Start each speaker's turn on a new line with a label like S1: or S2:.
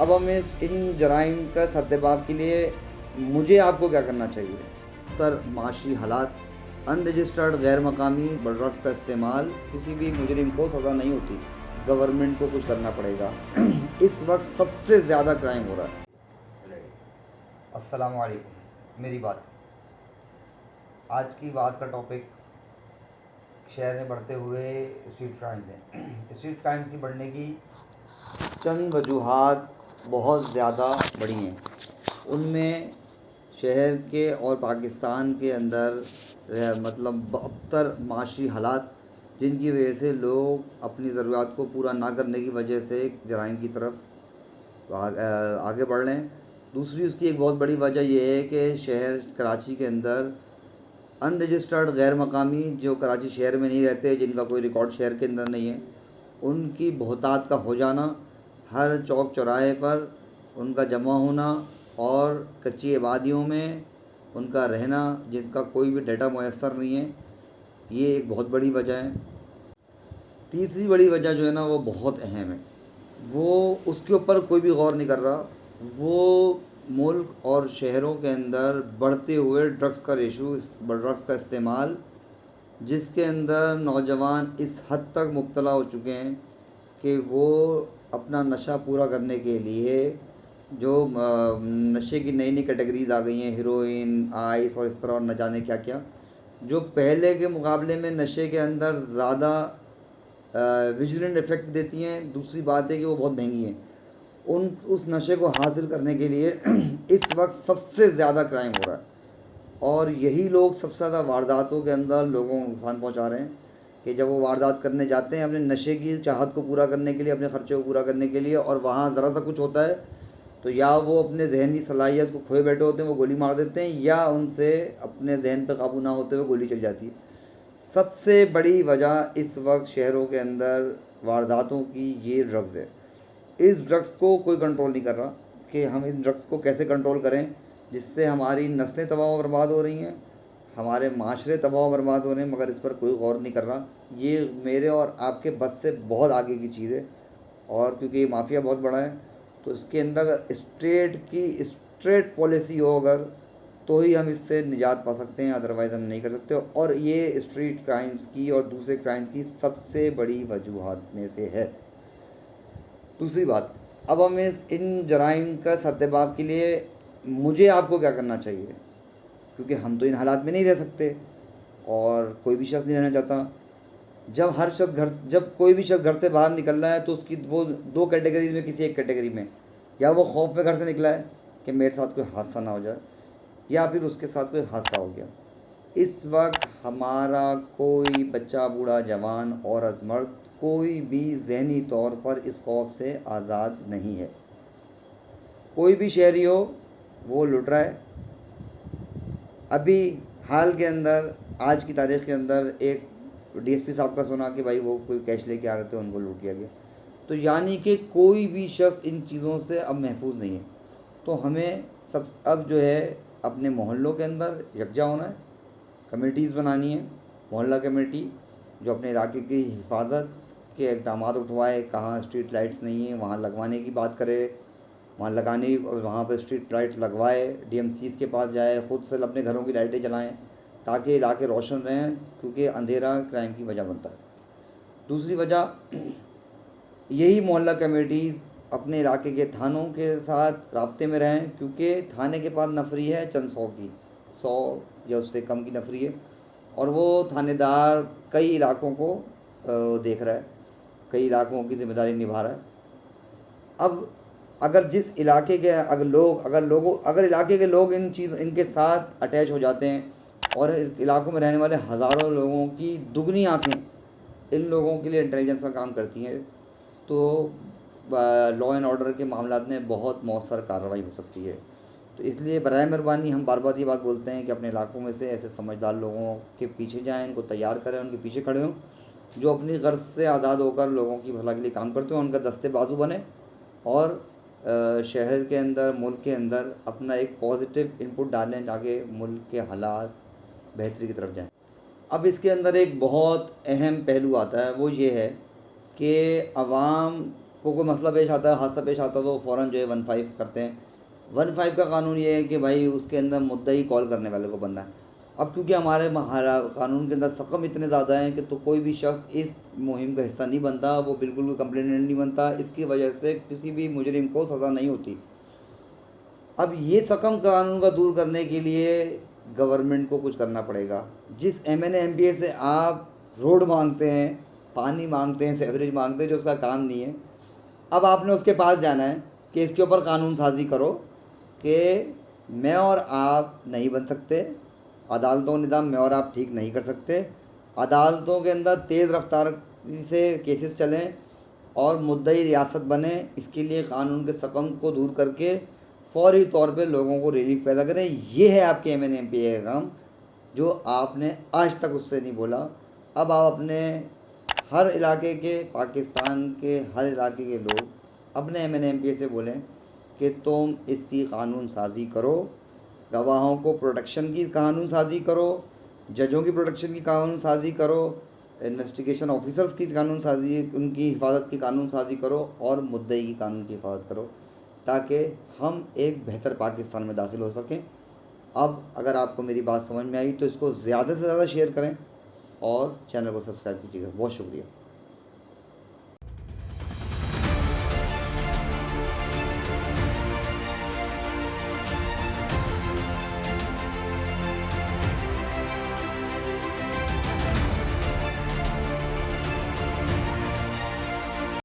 S1: اب ہمیں ان جرائم کا سدباب کے لیے مجھے آپ کو کیا کرنا چاہیے؟ تر معاشی حالات، ان رجسٹرڈ غیر مقامی ڈرگس کا استعمال، کسی بھی مجرم کو سزا نہیں ہوتی، گورنمنٹ کو کچھ کرنا پڑے گا۔ اس وقت سب سے زیادہ کرائم ہو رہا ہے۔ السلام علیکم، میری بات آج کی بات کا ٹاپک شہر میں بڑھتے ہوئے اسٹریٹ کرائمز ہیں۔ اسٹریٹ کرائمز کی بڑھنے کی چند وجوہات بہت زیادہ بڑی ہیں، ان میں شہر کے اور پاکستان کے اندر ابتر معاشی حالات جن کی وجہ سے لوگ اپنی ضروریات کو پورا نہ کرنے کی وجہ سے جرائم کی طرف آگے بڑھ رہے ہیں۔ دوسری اس کی ایک بہت بڑی وجہ یہ ہے کہ شہر کراچی کے اندر ان رجسٹرڈ غیر مقامی جو کراچی شہر میں نہیں رہتے، جن کا کوئی ریکارڈ شہر کے اندر نہیں ہے، ان کی بہتات کا ہو جانا، ہر چوک چوراہے پر ان کا جمع ہونا اور کچی آبادیوں میں ان کا رہنا، جن کا کوئی بھی ڈیٹا میسر نہیں ہے، یہ ایک بہت بڑی وجہ ہے۔ تیسری بڑی وجہ جو ہے نا وہ بہت اہم ہے، وہ اس کے اوپر کوئی بھی غور نہیں کر رہا، وہ ملک اور شہروں کے اندر بڑھتے ہوئے ڈرگس کا ریشو، ڈرگس کا استعمال، جس کے اندر نوجوان اس حد تک مبتلا ہو چکے ہیں کہ وہ اپنا نشہ پورا کرنے کے لیے جو نشے کی نئی نئی کیٹیگریز آ گئی ہیں، ہیروئن، آئس اور اس طرح اور نہ جانے کیا کیا، جو پہلے کے مقابلے میں نشے کے اندر زیادہ ویجیلنٹ افیکٹ دیتی ہیں۔ دوسری بات ہے کہ وہ بہت مہنگی ہیں۔ اس نشے کو حاصل کرنے کے لیے اس وقت سب سے زیادہ کرائم ہو رہا ہے، اور یہی لوگ سب سے زیادہ وارداتوں کے اندر لوگوں کو نقصان پہنچا رہے ہیں کہ جب وہ واردات کرنے جاتے ہیں اپنے نشے کی چاہت کو پورا کرنے کے لیے، اپنے خرچے کو پورا کرنے کے لیے، اور وہاں ذرا سا کچھ ہوتا ہے تو یا وہ اپنے ذہنی صلاحیت کو کھوئے بیٹھے ہوتے ہیں، وہ گولی مار دیتے ہیں، یا ان سے اپنے ذہن پہ قابو نہ ہوتے ہوئے گولی چل جاتی ہے۔ سب سے بڑی وجہ اس وقت شہروں کے اندر وارداتوں کی یہ ڈرگز ہے۔ اس ڈرگس کو کوئی کنٹرول نہیں کر رہا کہ ہم اس ڈرگس کو کیسے کنٹرول کریں جس سے ہماری نسلیں تباہ و برباد ہو رہی ہیں، ہمارے معاشرے تباہ و برباد ہو رہے ہیں، مگر اس پر کوئی غور نہیں کر رہا۔ یہ میرے اور آپ کے بس سے بہت آگے کی چیز ہے، اور کیونکہ یہ مافیا بہت بڑا ہے تو اس کے اندر اسٹریٹ پالیسی ہو اگر تو ہی ہم اس سے نجات پا سکتے ہیں، ادروائز ہم نہیں کر سکتے۔ اور یہ اسٹریٹ کرائمز کی اور دوسرے کرائم کی سب سے بڑی وجوہات میں سے ہے۔ دوسری بات، اب ہمیں ان جرائم کا سدباب کے لیے مجھے آپ کو کیا کرنا چاہیے؟ کیونکہ ہم تو ان حالات میں نہیں رہ سکتے، اور کوئی بھی شخص نہیں رہنا چاہتا۔ جب کوئی بھی شخص گھر سے باہر نکل رہا ہے تو اس کی وہ دو کیٹیگریز میں کسی ایک کیٹیگری میں، یا وہ خوف میں گھر سے نکلا ہے کہ میرے ساتھ کوئی حادثہ نہ ہو جائے، یا پھر اس کے ساتھ کوئی حادثہ ہو گیا۔ اس وقت ہمارا کوئی بچہ، بوڑھا، جوان، عورت، مرد، کوئی بھی ذہنی طور پر اس خوف سے آزاد نہیں ہے۔ کوئی بھی شہری ہو وہ لٹ رہا ہے۔ ابھی حال کے اندر، آج کی تاریخ کے اندر، ایک ڈی ایس پی صاحب کا سنا کہ بھائی وہ کوئی کیش لے کے آ رہے تھے، ان کو لوٹ لیا گیا۔ تو یعنی کہ کوئی بھی شخص ان چیزوں سے اب محفوظ نہیں ہے۔ تو ہمیں اب جو ہے اپنے محلوں کے اندر یکجا ہونا ہے، کمیٹیز بنانی ہے، محلہ کمیٹی جو اپنے علاقے کی حفاظت کے اقدامات اٹھوائے، کہاں اسٹریٹ لائٹس نہیں ہیں وہاں لگوانے کی بات کرے، وہاں لگانے اور وہاں پہ اسٹریٹ لائٹ لگوائے، ڈی ایم سیز کے پاس جائے، خود سے اپنے گھروں کی لائٹیں جلائیں تاکہ علاقے روشن رہیں، کیونکہ اندھیرا کرائم کی وجہ بنتا ہے۔ دوسری وجہ، یہی محلہ کمیٹیز اپنے علاقے کے تھانوں کے ساتھ رابطے میں رہیں، کیونکہ تھانے کے پاس نفری ہے چند سو یا اس سے کم کی نفری ہے، اور وہ تھانے دار کئی علاقوں کو دیکھ رہا ہے، کئی علاقوں کی ذمہ داری نبھا رہا ہے۔ اب اگر جس علاقے کے اگر علاقے کے لوگ ان کے ساتھ اٹیچ ہو جاتے ہیں، اور علاقوں میں رہنے والے ہزاروں لوگوں کی دگنی آنکھیں ان لوگوں کے لیے انٹیلیجنس کا کام کرتی ہیں، تو لا اینڈ آرڈر کے معاملات میں بہت مؤثر کارروائی ہو سکتی ہے۔ تو اس لیے برائے مہربانی ہم بار بار یہ بات بولتے ہیں کہ اپنے علاقوں میں سے ایسے سمجھدار لوگوں کے پیچھے جائیں، ان کو تیار کریں، ان کے پیچھے کھڑے ہوں، جو اپنی غرض سے آزاد ہو کر لوگوں کی بھلائی کے لیے کام کرتے ہیں، ان کا دستے بازو بنے، اور شہر کے اندر، ملک کے اندر اپنا ایک پازیٹیو انپٹ ڈالیں تاکہ ملک کے حالات بہتری کی طرف جائیں۔ اب اس کے اندر ایک بہت اہم پہلو آتا ہے، وہ یہ ہے کہ عوام کوئی مسئلہ پیش آتا ہے، حادثہ پیش آتا ہے تو فوراً جو ہے 15 کرتے ہیں۔ 15 کا قانون یہ ہے کہ بھائی اس کے اندر مدعی کال کرنے والے کو بننا ہے۔ اب کیونکہ ہمارے قانون کے اندر سقم اتنے زیادہ ہیں کہ تو کوئی بھی شخص اس مہم کا حصہ نہیں بنتا، وہ بالکل بھی کمپلیننٹ نہیں بنتا، اس کی وجہ سے کسی بھی مجرم کو سزا نہیں ہوتی۔ اب یہ سقم قانون کا دور کرنے کے لیے گورنمنٹ کو کچھ کرنا پڑے گا۔ جس M N A M P A سے آپ روڈ مانگتے ہیں، پانی مانگتے ہیں، سیوریج مانگتے ہیں، جو اس کا کام نہیں ہے، اب آپ نے اس کے پاس جانا ہے کہ اس کے اوپر قانون سازی کرو کہ میں اور آپ نہیں بن سکتے، عدالتوں کا نظام میں اور آپ ٹھیک نہیں کر سکتے، عدالتوں کے اندر تیز رفتار سے کیسز چلیں اور مدعی ریاست بنے، اس کے لیے قانون کے سقم کو دور کر کے فوری طور پہ لوگوں کو ریلیف پیدا کریں۔ یہ ہے آپ کے ایم این ایم پی اے کا کام، جو آپ نے آج تک اس سے نہیں بولا۔ اب آپ اپنے ہر علاقے کے، پاکستان کے ہر علاقے کے لوگ اپنے M N M P A سے بولیں کہ تم اس کی قانون سازی کرو، گواہوں کو پروٹیکشن کی قانون سازی کرو، ججوں کی پروٹیکشن کی قانون سازی کرو، انویسٹیگیشن آفیسرز کی قانون سازی، ان کی حفاظت کی قانون سازی کرو، اور مدعی کی قانون کی حفاظت کرو، تاکہ ہم ایک بہتر پاکستان میں داخل ہو سکیں۔ اب اگر آپ کو میری بات سمجھ میں آئی تو اس کو زیادہ سے زیادہ شیئر کریں اور چینل کو سبسکرائب کیجیے گا۔ بہت شکریہ۔